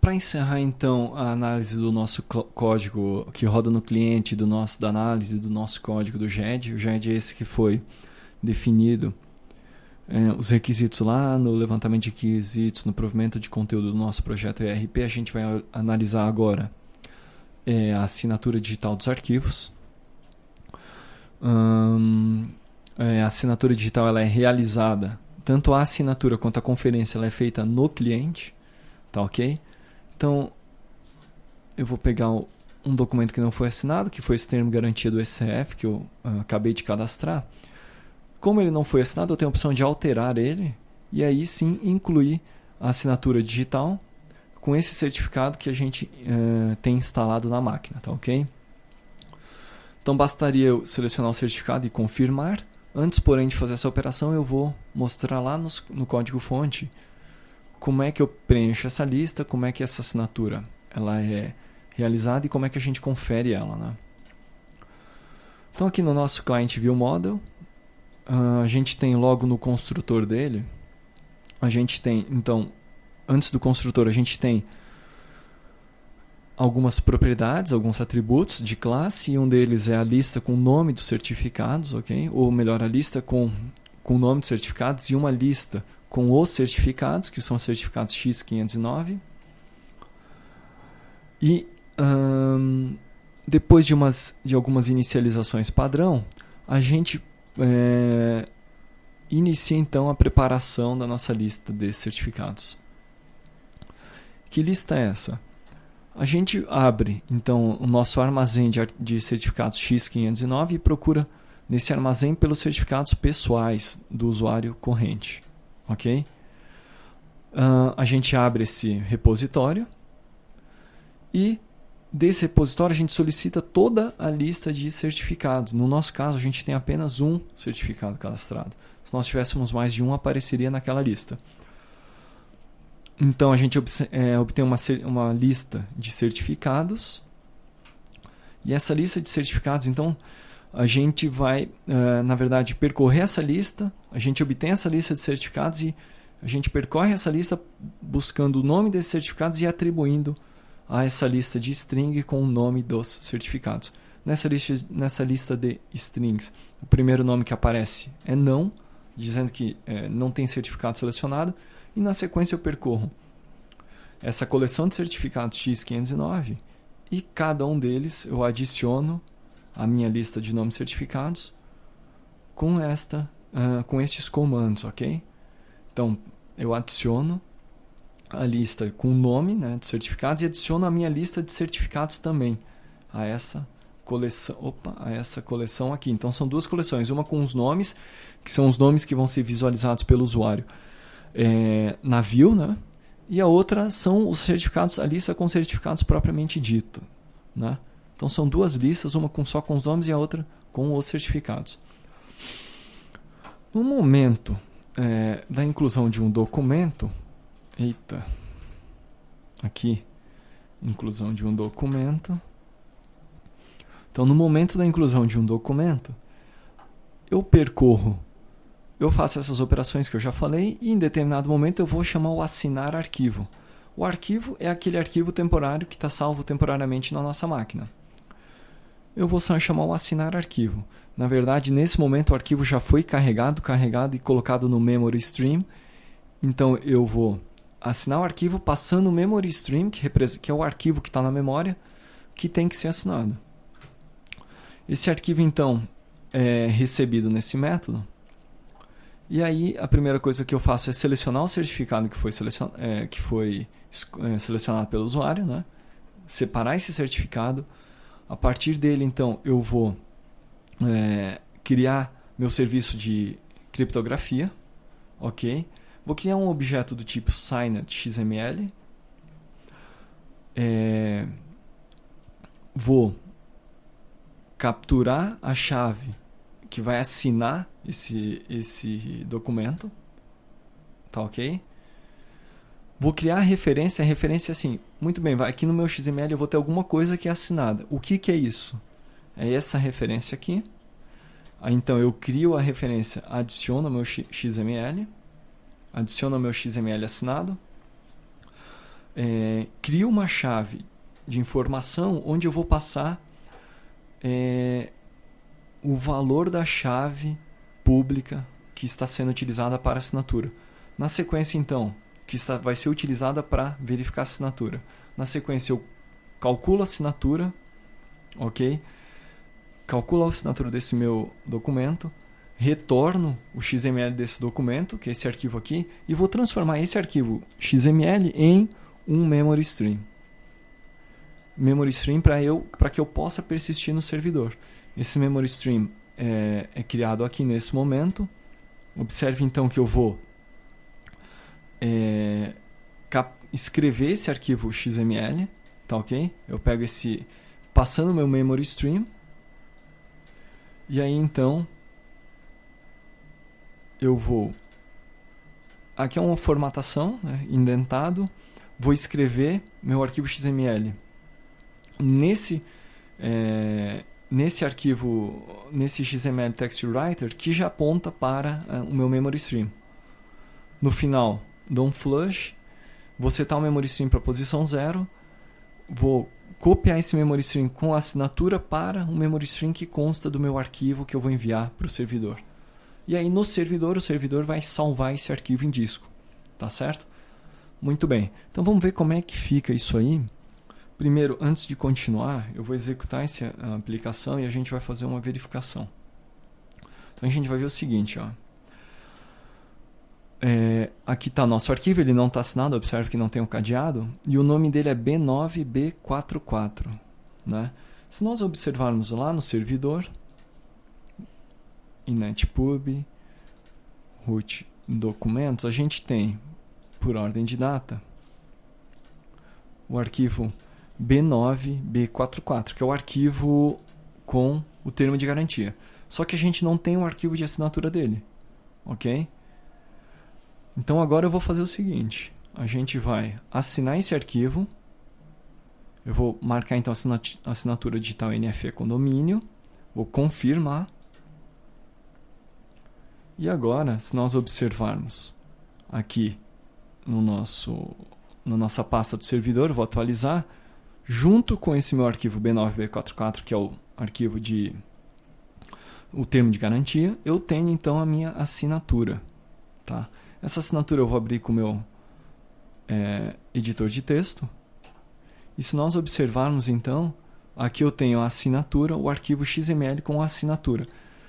Para encerrar então a análise do nosso código que roda no cliente, da análise do nosso código do GED, o GED é esse que foi definido os requisitos lá no levantamento de requisitos, no provimento de conteúdo do nosso projeto ERP. A gente vai analisar agora a assinatura digital dos arquivos. A assinatura digital ela é realizada, tanto a assinatura quanto a conferência ela é feita no cliente, tá ok? Então, eu vou pegar um documento que não foi assinado, que foi esse termo de garantia do SCF, que eu acabei de cadastrar. Como ele não foi assinado, eu tenho a opção de alterar ele e aí sim incluir a assinatura digital com esse certificado que a gente tem instalado na máquina, tá ok? Então bastaria eu selecionar o certificado e confirmar. Antes, porém, de fazer essa operação, eu vou mostrar lá no código-fonte como é que eu preencho essa lista, como é que essa assinatura ela é realizada e como é que a gente confere ela, né? Então aqui no nosso Client View Model, a gente tem logo no construtor dele, a gente tem, então, antes do construtor, a gente tem algumas propriedades, alguns atributos de classe, e um deles é a lista com o nome dos certificados, ok? Ou melhor, a lista com o nome dos certificados e uma lista com os certificados, que são os certificados X509. E depois de algumas inicializações padrão, a gente inicia então a preparação da nossa lista de certificados. Que lista é essa? A gente abre então o nosso armazém de certificados X509 e procura nesse armazém pelos certificados pessoais do usuário corrente. Ok? A gente abre esse repositório e desse repositório a gente solicita toda a lista de certificados. No nosso caso, a gente tem apenas um certificado cadastrado. Se nós tivéssemos mais de um, apareceria naquela lista. Então a gente obtém uma lista de certificados. E essa lista de certificados, então, a gente vai, na verdade, percorrer essa lista. A gente obtém essa lista de certificados e a gente percorre essa lista buscando o nome desses certificados e atribuindo a essa lista de string com o nome dos certificados. Nessa lista de strings, o primeiro nome que aparece é não, dizendo que não tem certificado selecionado. E na sequência eu percorro essa coleção de certificados X509 e cada um deles eu adiciono à minha lista de nomes certificados com estes comandos, ok? Então eu adiciono a lista com o nome, né, dos certificados e adiciono a minha lista de certificados também a essa coleção aqui. Então são duas coleções, uma com os nomes, que são os nomes que vão ser visualizados pelo usuário na view, né? E a outra são os certificados, a lista com certificados propriamente dito, né? Então são duas listas, uma só com os nomes e a outra com os certificados. No momento da inclusão de um documento, aqui, inclusão de um documento. Então no momento da inclusão de um documento, eu faço essas operações que eu já falei e em determinado momento eu vou chamar o assinar arquivo. O arquivo é aquele arquivo temporário que está salvo temporariamente na nossa máquina. Eu vou só chamar o assinar arquivo. Na verdade, nesse momento o arquivo já foi carregado e colocado no memory stream. Então eu vou assinar o arquivo passando o memory stream, que é o arquivo que está na memória, que tem que ser assinado. Esse arquivo então é recebido nesse método. E aí a primeira coisa que eu faço é selecionar o certificado que foi selecionado pelo usuário, né? Separar esse certificado. A partir dele, então, eu vou criar meu serviço de criptografia. Ok? Vou criar um objeto do tipo signed.xml. Vou capturar a chave que vai assinar esse documento, tá ok? Vou criar a referência assim, muito bem, aqui no meu XML eu vou ter alguma coisa que é assinada. O que é isso? É essa referência aqui. Aí, então eu crio a referência, adiciono o meu XML, adiciono o meu XML assinado. crio uma chave de informação onde eu vou passar o valor da chave pública que está sendo utilizada para assinatura. Na sequência, então, vai ser utilizada para verificar a assinatura. Na sequência, eu calculo a assinatura, ok? Calculo a assinatura desse meu documento, retorno o XML desse documento, que é esse arquivo aqui, e vou transformar esse arquivo XML em um memory stream. Memory stream para que eu possa persistir no servidor. Esse memory stream é criado aqui nesse momento. Observe então que eu vou escrever esse arquivo XML, tá ok? Eu pego passando o meu memory stream, e aí então eu vou, aqui é uma formatação, né, indentado, vou escrever meu arquivo XML nesse arquivo, nesse XML Text Writer, que já aponta para o meu memory stream. No final, dou um flush, vou setar o memory stream para a posição 0, vou copiar esse memory stream com a assinatura para um memory stream que consta do meu arquivo que eu vou enviar para o servidor. E aí no servidor, o servidor vai salvar esse arquivo em disco. Tá certo? Muito bem. Então vamos ver como é que fica isso aí. Primeiro, antes de continuar, eu vou executar essa aplicação e a gente vai fazer uma verificação. Então a gente vai ver o seguinte, ó. Aqui está nosso arquivo, ele não está assinado, observe que não tem um cadeado, e o nome dele é B9B44. Né? Se nós observarmos lá no servidor, inetpub, root documentos, a gente tem, por ordem de data, o arquivo B9B44, que é o arquivo com o termo de garantia. Só que a gente não tem o arquivo de assinatura dele. Ok? Então agora eu vou fazer o seguinte. A gente vai assinar esse arquivo. Eu vou marcar então a assinatura digital NFE com domínio. Vou confirmar. E agora, se nós observarmos aqui na nossa pasta do servidor, vou atualizar, junto com esse meu arquivo B9B44, que é o arquivo o termo de garantia, eu tenho então a minha assinatura. Tá? Essa assinatura eu vou abrir com o meu editor de texto. E se nós observarmos então, aqui eu tenho a assinatura, o arquivo XML com a assinatura.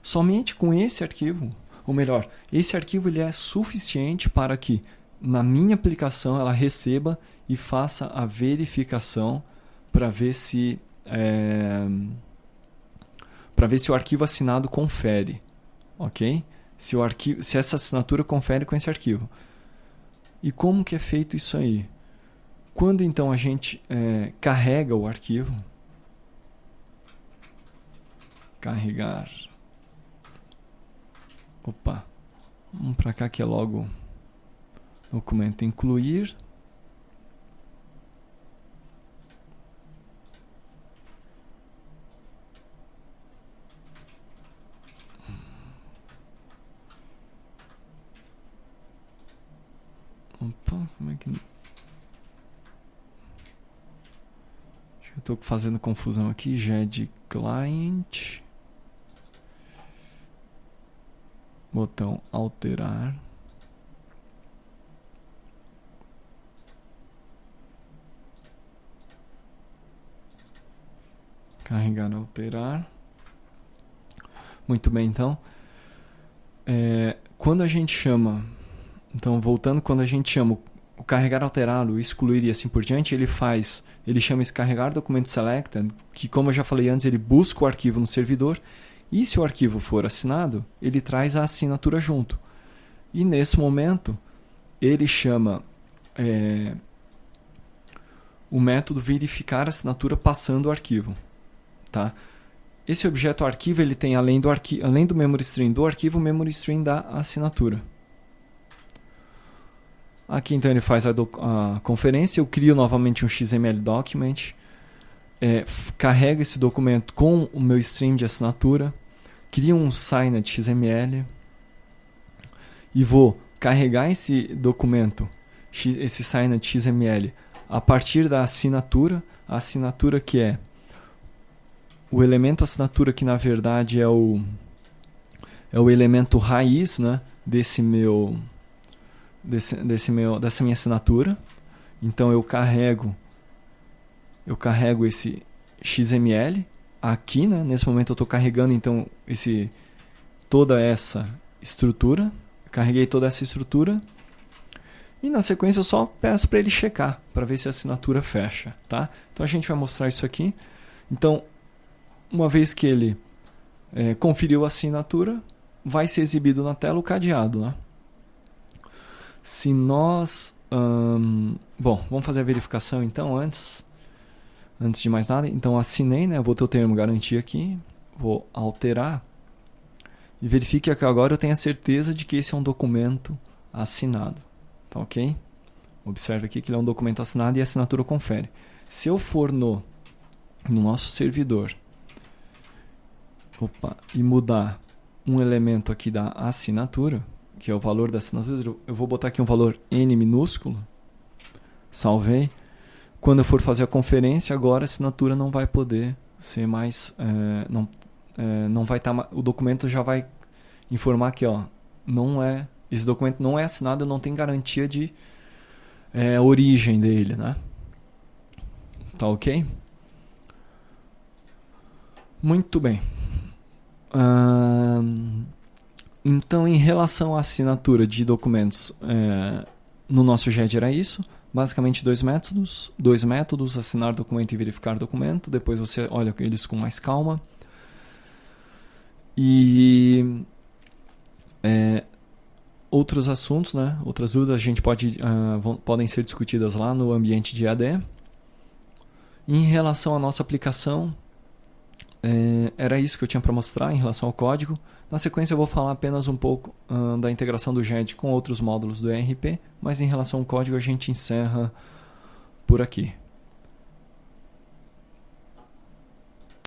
Somente com esse arquivo, ou melhor, esse arquivo ele é suficiente para que na minha aplicação ela receba e faça a verificação para ver se o arquivo assinado confere, ok? Se essa assinatura confere com esse arquivo. E como que é feito isso aí? Quando então a gente carrega o arquivo, carregar, vamos para cá que é logo documento incluir. Como é que... Acho que eu estou fazendo confusão aqui. Já é de client. Botão alterar. Carregar, alterar. Muito bem, então. Quando a gente chama... Então, voltando, quando a gente chama o carregar, alterar, o excluir e assim por diante, ele chama esse carregar documento selected, que como eu já falei antes, ele busca o arquivo no servidor, e se o arquivo for assinado, ele traz a assinatura junto. E nesse momento, ele chama o método verificar assinatura passando o arquivo. Tá? Esse objeto arquivo, ele tem além do memory stream do arquivo, o memory stream da assinatura. Aqui então ele faz a conferência, eu crio novamente um XML document, carrego esse documento com o meu stream de assinatura, crio um signed XML e vou carregar esse documento, esse signed XML, a partir da assinatura, a assinatura que é o elemento assinatura, que na verdade é o elemento raiz, né, dessa minha assinatura. Então eu carrego esse XML aqui, né? Nesse momento eu estou carregando então toda essa estrutura. Carreguei toda essa estrutura e na sequência eu só peço para ele checar, para ver se a assinatura fecha, tá? Então a gente vai mostrar isso aqui. Então, uma vez que ele conferiu a assinatura, vai ser exibido na tela o cadeado, né? Se nós... bom, vamos fazer a verificação então antes de mais nada. Então assinei, né? Eu vou ter o termo garantia aqui, vou alterar e verifique que agora eu tenho a certeza de que esse é um documento assinado, tá ok? Observe aqui que ele é um documento assinado e a assinatura confere. Se eu for no nosso servidor e mudar um elemento aqui da assinatura, que é o valor da assinatura, eu vou botar aqui um valor N minúsculo, salvei. Quando eu for fazer a conferência, agora a assinatura não vai poder ser mais... não vai estar... O documento já vai informar que esse documento não é assinado, não tem garantia de origem dele, né? Tá ok? Muito bem. Então, em relação à assinatura de documentos, no nosso GED era isso. Basicamente dois métodos, assinar documento e verificar documento. Depois você olha eles com mais calma. E outros assuntos, né? Outras dúvidas podem ser discutidas lá no ambiente de EAD. Em relação à nossa aplicação, era isso que eu tinha para mostrar em relação ao código. Na sequência eu vou falar apenas um pouco da integração do GED com outros módulos do ERP, mas em relação ao código a gente encerra por aqui.